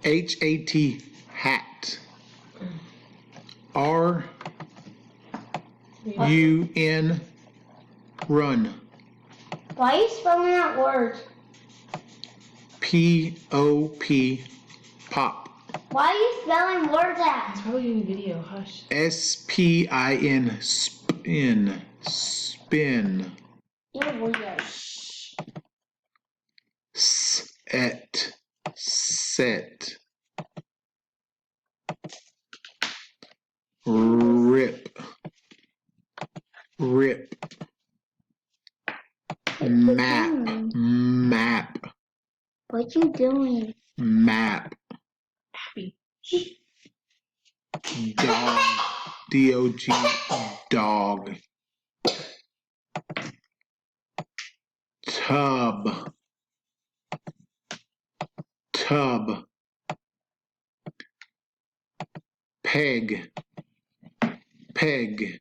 H-A-T, hat. R-U-N, run. Why are you spelling out words? P-O-P, pop. Why are you spelling words out? It's probably in video. Hush. S-P-I-N, spin, spin. You're weird. Shh. Set, set. Rip, rip. Map, map. What you doing? Map. Happy. Dog, D-O-G, dog. Tub, tub. Peg, peg.